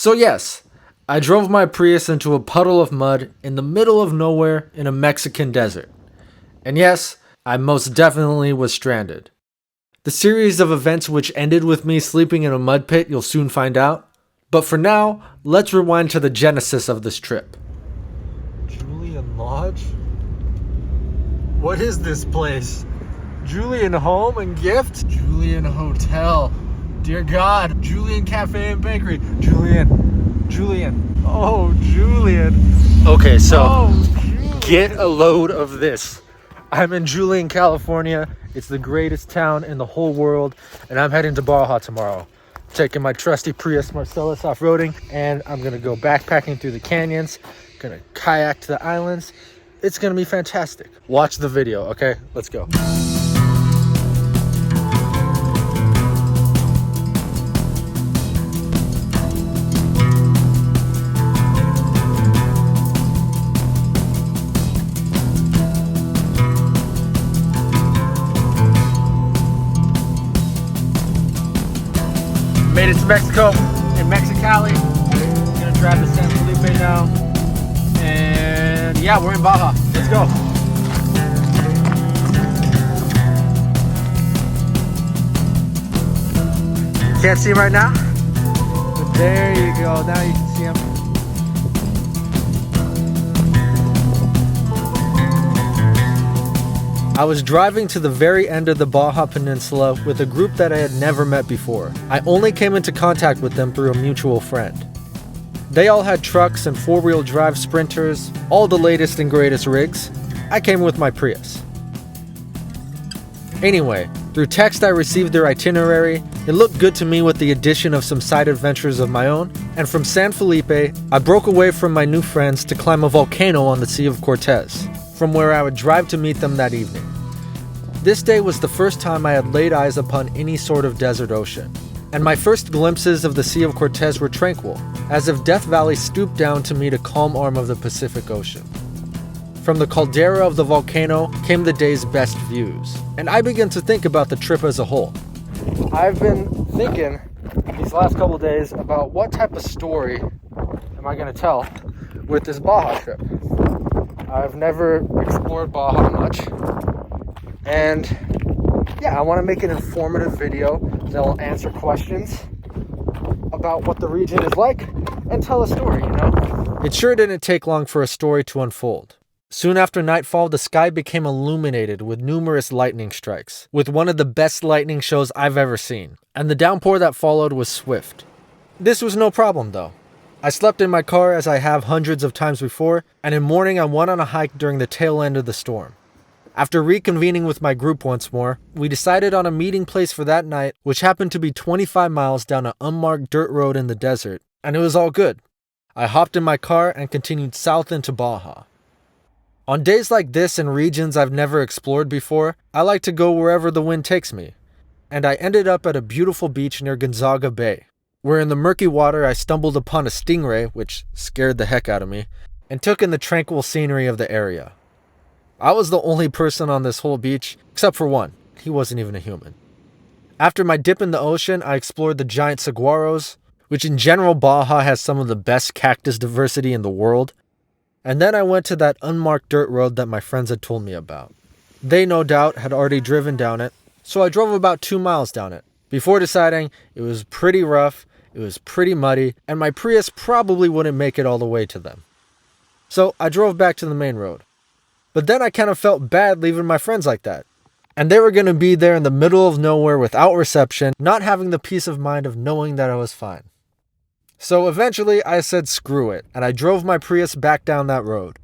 So yes, I drove my Prius into a puddle of mud in the middle of nowhere in a Mexican desert. And yes, I most definitely was stranded. The series of events which ended with me sleeping in a mud pit you'll soon find out. But for now, let's rewind to the genesis of this trip. Julian Lodge? What is this place? Julian Home and Gift? Julian Hotel. Dear God, Julian Cafe and Bakery. Julian. Oh, Julian. Okay, so get a load of this. I'm in Julian, California. It's the greatest town in the whole world, and I'm heading to Baja tomorrow. Taking my trusty Prius Marcellus off-roading, and I'm gonna go backpacking through the canyons, gonna kayak to the islands. It's gonna be fantastic. Watch the video, okay? Let's go. Made it to Mexico, in Mexicali. Gonna drive to San Felipe now. And yeah, we're in Baja. Let's go. Can't see him right now? But there you go, now you can see him. I was driving to the very end of the Baja Peninsula with a group that I had never met before. I only came into contact with them through a mutual friend. They all had trucks and four-wheel drive sprinters, all the latest and greatest rigs. I came with my Prius. Anyway, through text I received their itinerary. It looked good to me with the addition of some side adventures of my own, and from San Felipe, I broke away from my new friends to climb a volcano on the Sea of Cortez, from where I would drive to meet them that evening. This day was the first time I had laid eyes upon any sort of desert ocean, and my first glimpses of the Sea of Cortez were tranquil, as if Death Valley stooped down to meet a calm arm of the Pacific Ocean. From the caldera of the volcano came the day's best views, and I began to think about the trip as a whole. I've been thinking these last couple days about what type of story am I going to tell with this Baja trip. I've never explored Baja much, and yeah, I want to make an informative video that will answer questions about what the region is like and tell a story, you know? It sure didn't take long for a story to unfold. Soon after nightfall, the sky became illuminated with numerous lightning strikes, with one of the best lightning shows I've ever seen, and the downpour that followed was swift. This was no problem though. I slept in my car as I have hundreds of times before, and in morning I went on a hike during the tail end of the storm. After reconvening with my group once more, we decided on a meeting place for that night, which happened to be 25 miles down an unmarked dirt road in the desert, and it was all good. I hopped in my car and continued south into Baja. On days like this in regions I've never explored before, I like to go wherever the wind takes me, and I ended up at a beautiful beach near Gonzaga Bay, where in the murky water I stumbled upon a stingray, which scared the heck out of me, and took in the tranquil scenery of the area. I was the only person on this whole beach, except for one. He wasn't even a human. After my dip in the ocean, I explored the giant saguaros, which in general Baja has some of the best cactus diversity in the world. And then I went to that unmarked dirt road that my friends had told me about. They no doubt had already driven down it, so I drove about 2 miles down it, before deciding it was pretty rough, it was pretty muddy, and my Prius probably wouldn't make it all the way to them. So I drove back to the main road. But then I kind of felt bad leaving my friends like that. And they were going to be there in the middle of nowhere without reception, not having the peace of mind of knowing that I was fine. So eventually I said screw it, and I drove my Prius back down that road.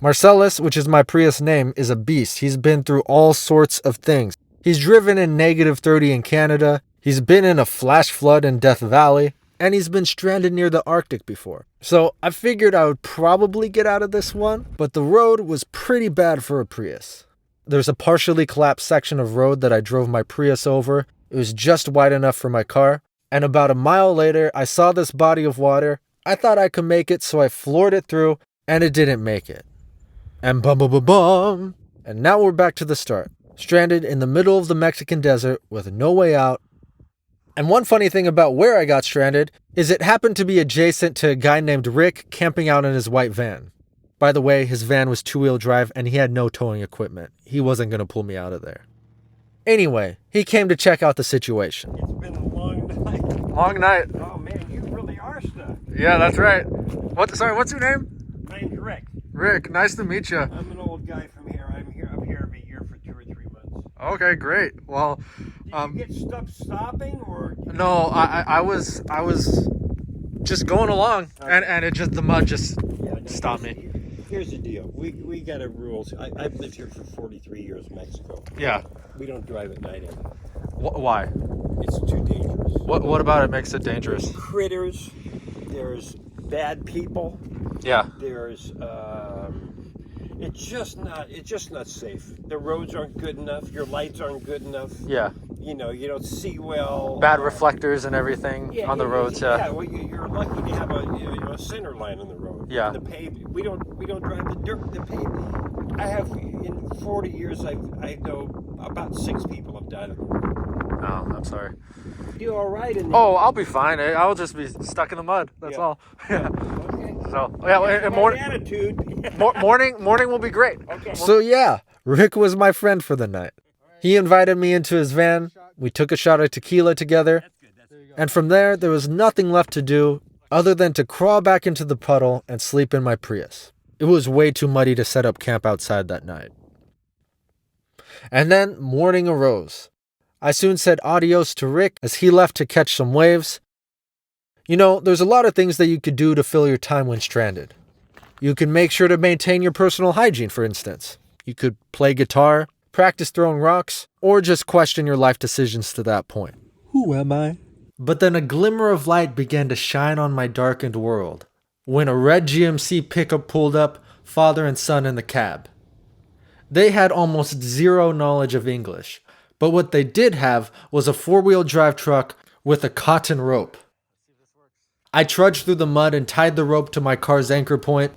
Marcellus, which is my Prius name, is a beast. He's been through all sorts of things. He's driven in -30 in Canada, he's been in a flash flood in Death Valley, and he's been stranded near the Arctic before. So I figured I would probably get out of this one, but the road was pretty bad for a Prius. There's a partially collapsed section of road that I drove my Prius over. It was just wide enough for my car. And about a mile later, I saw this body of water. I thought I could make it, so I floored it through, and it didn't make it. And bum. And now we're back to the start. Stranded in the middle of the Mexican desert with no way out And one funny thing about where I got stranded is it happened to be adjacent to a guy named Rick camping out in his white van. By the way, his van was two-wheel drive and he had no towing equipment. He wasn't going to pull me out of there. Anyway, he came to check out the situation. It's been a long night. Long night. Oh man, you really are stuck. Yeah, that's right. What's your name? My name's Rick. Rick, nice to meet you. I'm an old guy from here. I'm here every year for 2 or 3 months. Okay, great. Well, Did you get stuck stopping or? no, I was just going along, and it just the mud just stopped me. Here's the deal. We got a rules. I've lived here for 43 years in Mexico. Yeah. We don't drive at night ever. Why? It's too dangerous. What about it makes it dangerous? Critters. There's bad people. Yeah. There's it's just not safe. The roads aren't good enough. Your lights aren't good enough. Yeah. You know, you don't see well. Bad reflectors and everything on the roads. Yeah, well, you're lucky to have a center line on the road. Yeah. The pavement. We don't drive the dirt. The pavement. I have in 40 years. I know about 6 people have died on the road. Oh, I'm sorry. You all right in there? Oh, I'll be fine. I'll just be stuck in the mud. That's all. Yeah. Okay. So yeah, morning. Attitude. morning will be great. Okay. So yeah, Rick was my friend for the night. He invited me into his van. We took a shot of tequila together. And from there was nothing left to do other than to crawl back into the puddle and sleep in my Prius. It was way too muddy to set up camp outside that night. And then morning arose. I soon said adios to Rick as he left to catch some waves. You know, there's a lot of things that you could do to fill your time when stranded. You can make sure to maintain your personal hygiene, for instance. You could play guitar, practice throwing rocks, or just question your life decisions to that point. Who am I? But then a glimmer of light began to shine on my darkened world when a red GMC pickup pulled up, father and son in the cab. They had almost zero knowledge of English, but what they did have was a 4-wheel drive truck with a cotton rope. I trudged through the mud and tied the rope to my car's anchor point.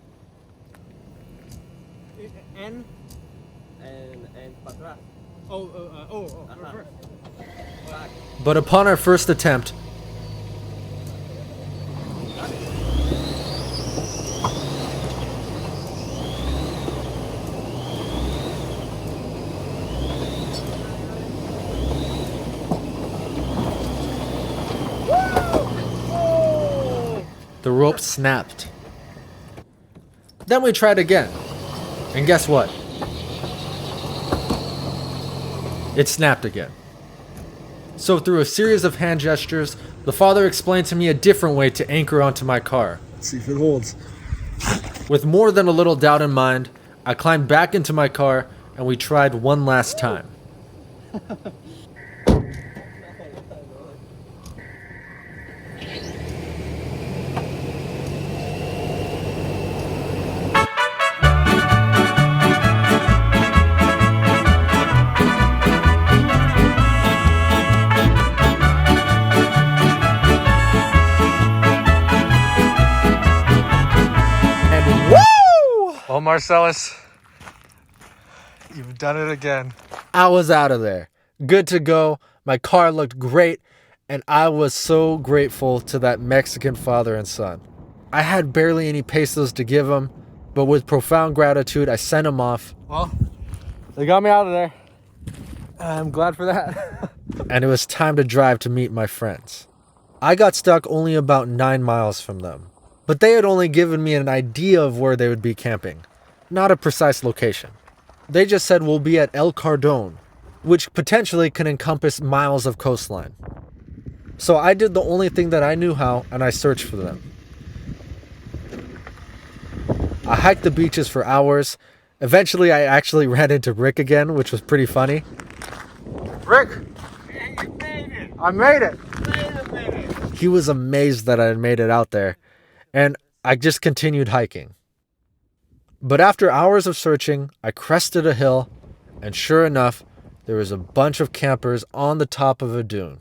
And para atrás. But upon our first attempt, the rope snapped. Then we tried again. And guess what? It snapped again. So through a series of hand gestures, the father explained to me a different way to anchor onto my car. Let's see if it holds. With more than a little doubt in mind, I climbed back into my car and we tried one last time. Well, Marcellus, you've done it again. I was out of there. Good to go. My car looked great, and I was so grateful to that Mexican father and son. I had barely any pesos to give them, but with profound gratitude, I sent them off. Well, they got me out of there. I'm glad for that. And it was time to drive to meet my friends. I got stuck only about 9 miles from them. But they had only given me an idea of where they would be camping, not a precise location. They just said we'll be at El Cardón, which potentially can encompass miles of coastline. So I did the only thing that I knew how, and I searched for them. I hiked the beaches for hours. Eventually, I actually ran into Rick again, which was pretty funny. Rick! Hey, you made it! I made it! Wait a minute! He was amazed that I had made it out there. And I just continued hiking. But after hours of searching, I crested a hill, and sure enough, there was a bunch of campers on the top of a dune.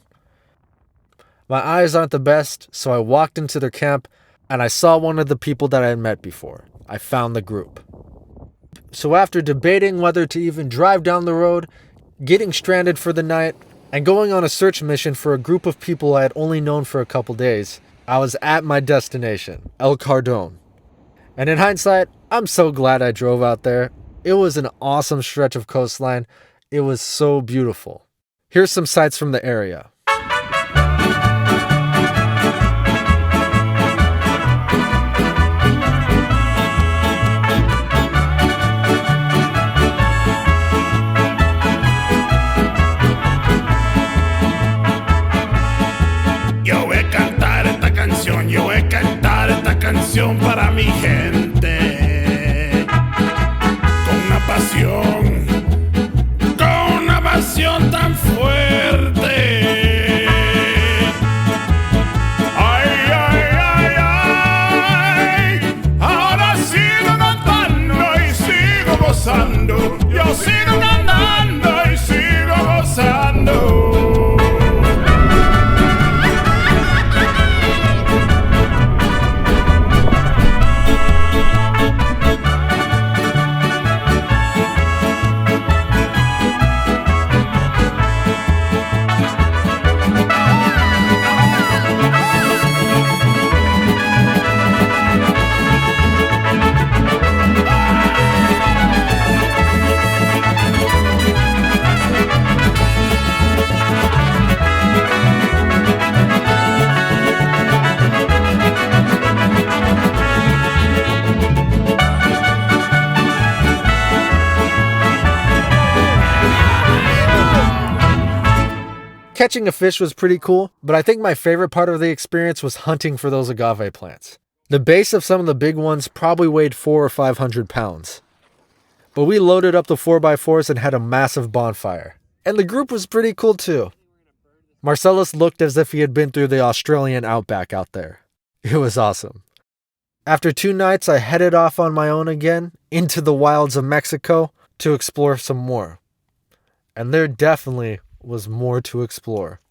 My eyes aren't the best, so I walked into their camp, and I saw one of the people that I had met before. I found the group. So after debating whether to even drive down the road, getting stranded for the night, And going on a search mission for a group of people I had only known for a couple days, I was at my destination, El Cardón. And in hindsight, I'm so glad I drove out there. It was an awesome stretch of coastline. It was so beautiful. Here's some sights from the area. Yo voy a cantar esta canción para mi gente, con una pasión tan fuerte. Ay, ay, ay, ay, ahora sigo cantando y sigo gozando, yo sigo cantando y sigo gozando. Catching a fish was pretty cool, but I think my favorite part of the experience was hunting for those agave plants. The base of some of the big ones probably weighed 400 or 500 pounds. But we loaded up the 4x4s and had a massive bonfire. And the group was pretty cool too. Marcellus looked as if he had been through the Australian outback out there. It was awesome. After 2 nights, I headed off on my own again into the wilds of Mexico to explore some more. And there definitely was more to explore.